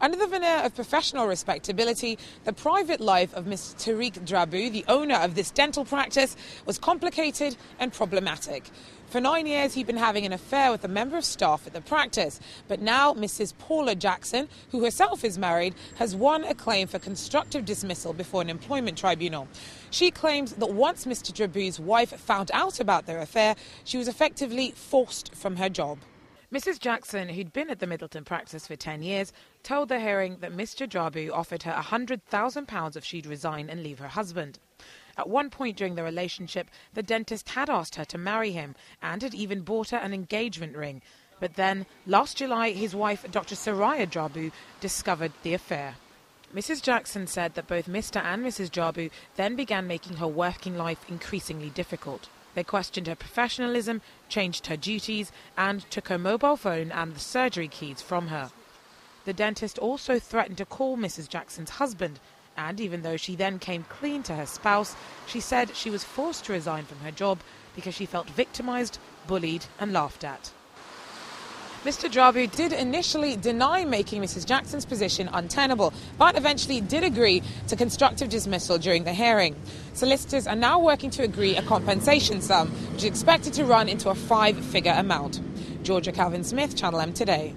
Under the veneer of professional respectability, the private life of Ms. Tariq Drabu, the owner of this dental practice, was complicated and problematic. For 9 years, he'd been having an affair with a member of staff at the practice. But now Mrs. Paula Jackson, who herself is married, has won a claim for constructive dismissal before an employment tribunal. She claims that once Mr. Drabu's wife found out about their affair, she was effectively forced from her job. Mrs. Jackson, who'd been at the Middleton practice for 10 years, told the hearing that Mr. Drabu offered her £100,000 if she'd resign and leave her husband. At one point during the relationship, the dentist had asked her to marry him and had even bought her an engagement ring. But then, last July, his wife, Dr. Soraya Drabu, discovered the affair. Mrs. Jackson said that both Mr. and Mrs. Drabu then began making her working life increasingly difficult. They questioned her professionalism, changed her duties, and took her mobile phone and the surgery keys from her. The dentist also threatened to call Mrs. Jackson's husband, and even though she then came clean to her spouse, she said she was forced to resign from her job because she felt victimised, bullied and laughed at. Mr. Drabu did initially deny making Mrs. Jackson's position untenable, but eventually did agree to constructive dismissal during the hearing. Solicitors are now working to agree a compensation sum, which is expected to run into a 5-figure amount. Georgia Calvin Smith, Channel M Today.